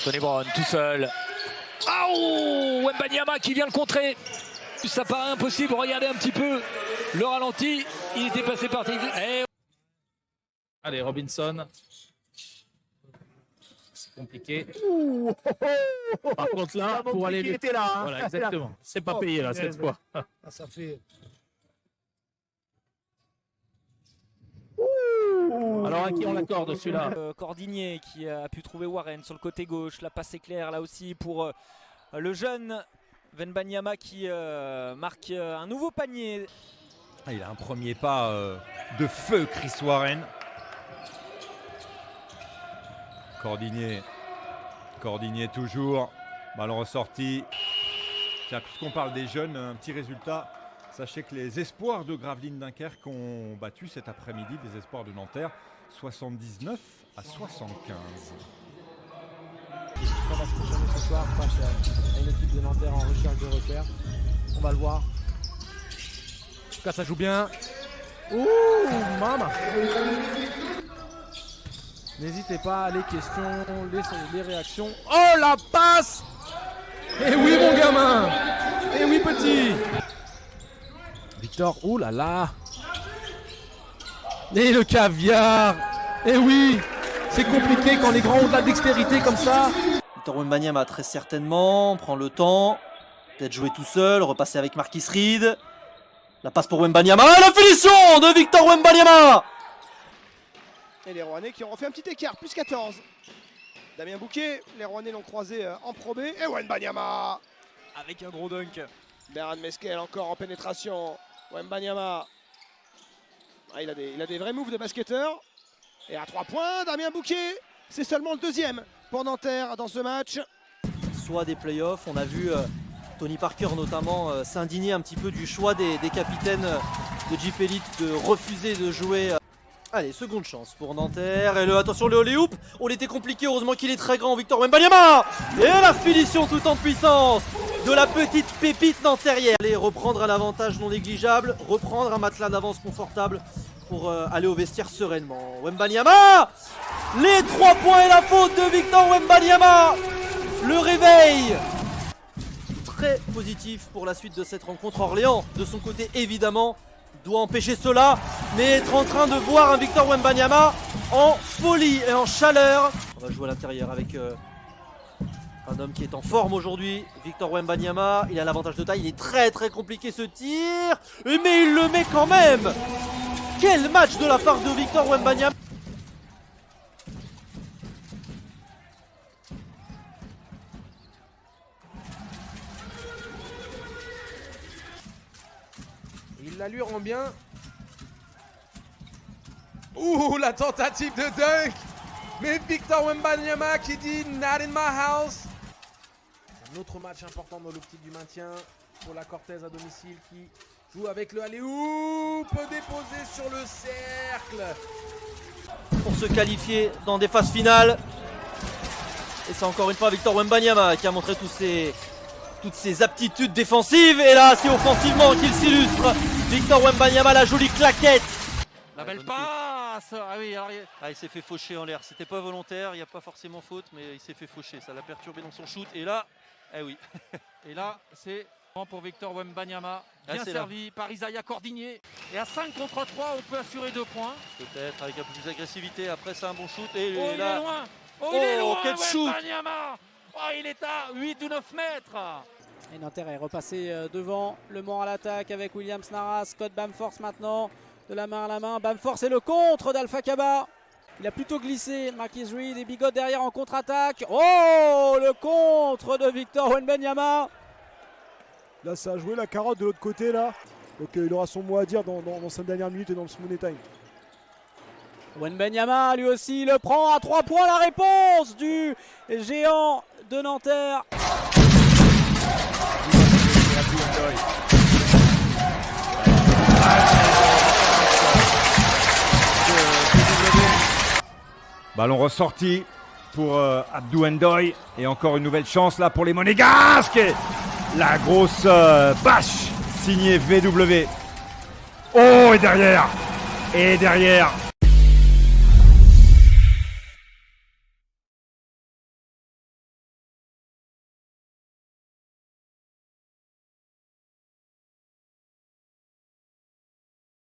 Tony Brown tout seul. Oh, Wembanyama qui vient le contrer. Ça paraît impossible. Regardez un petit peu le ralenti. Il était passé par et... Allez, Robinson. C'est compliqué. Par contre là, pour aller lui... était là. Hein. Voilà, exactement. C'est pas payé là cette fois. Ça fait. Alors à qui on l'accorde celui-là? Cordigné qui a pu trouver Warren sur le côté gauche. La passe éclair là aussi pour le jeune Wembanyama qui marque un nouveau panier. Il a un premier pas de feu, Chris Warren. Cordigné toujours. Ballon ressorti. Tiens, puisqu'on parle des jeunes, un petit résultat. Sachez que les espoirs de Gravelines Dunkerque ont battu cet après-midi des espoirs de Nanterre 79-75. On va se confirmer ce soir face à une équipe de Nanterre en recherche de repères. On va le voir. En tout cas, ça joue bien. Ouh, maman. N'hésitez pas, les questions, les réactions. Oh, la passe! Eh oui, mon gamin! Eh oui, petit! Victor, oh là là! Et le caviar! Eh oui! C'est compliqué quand les grands ont de la dextérité comme ça. Victor Wembanyama très certainement, prend le temps. Peut-être jouer tout seul, repasser avec Marquis Reed. La passe pour Wembanyama. La finition de Victor Wembanyama! Et les Rouennais qui ont refait un petit écart, plus 14. Damien Bouquet, les Rouennais l'ont croisé en Pro B. Et Wembanyama Avec un gros dunk. Beran Mesquel encore en pénétration. Wembanyama. Ah, il a des vrais moves de basketteur. Et à 3 points, Damien Bouquet. C'est seulement le deuxième pour Nanterre dans ce match. Soit des playoffs, on a vu Tony Parker notamment s'indigner un petit peu du choix des capitaines de Jeep Elite de refuser de jouer. Allez, seconde chance pour Nanterre. Et attention, le alley-oop. On était compliqué, heureusement qu'il est très grand, Victor Wembanyama. Et la finition tout en puissance de la petite pépite nantérière. Allez, reprendre un avantage non négligeable, reprendre un matelas d'avance confortable pour aller au vestiaire sereinement. Wembanyama, les 3 points et la faute de Victor Wembanyama. Le réveil très positif pour la suite de cette rencontre. Orléans, de son côté évidemment, doit empêcher cela, mais être en train de voir un Victor Wembanyama en folie et en chaleur. On va jouer à l'intérieur avec un homme qui est en forme aujourd'hui, Victor Wembanyama. Il a l'avantage de taille, il est très compliqué ce tir, mais il le met quand même. Quel match de la part de Victor Wembanyama. Il la lui rend bien. Ouh, la tentative de dunk. Mais Victor Wembanyama qui dit not in my house. Un autre match important dans l'optique du maintien pour la Cortez à domicile qui joue avec le alley-oop déposé sur le cercle. Pour se qualifier dans des phases finales. Et c'est encore une fois Victor Wembanyama qui a montré toutes ses aptitudes défensives. Et là, c'est offensivement qu'il s'illustre. Victor Wembanyama, la jolie claquette. La belle passe. Ah oui, alors... il s'est fait faucher en l'air. C'était pas volontaire, il n'y a pas forcément faute, mais il s'est fait faucher. Ça l'a perturbé dans son shoot. Et là, oui. Et là, c'est pour Victor Wembanyama. Bien servi par Isaiah Cordigné. Et à 5 contre 3, on peut assurer 2 points. Peut-être avec un peu plus d'agressivité. Après, c'est un bon shoot. Et il là... est loin. Il est loin, quel shoot. Wembanyama. Il est à 8 ou 9 mètres. Et Nanterre est repassé devant Le Mans à l'attaque avec Williams Nara, Scott Bamforce maintenant de la main à la main. Bamforce et le contre d'Alpha Kaba. Il a plutôt glissé Marquis Reed et Bigot derrière en contre-attaque. Oh, le contre de Victor Wembanyama. Là, ça a joué la carotte de l'autre côté là. Donc il aura son mot à dire dans cette dernière minute et dans le Money Time. Wembanyama lui aussi le prend à 3 points. La réponse du géant de Nanterre. Ballon ressorti pour Abdou Ndoye. Et encore une nouvelle chance là pour les Monégasques. La grosse bâche signée VW. Oh, et derrière.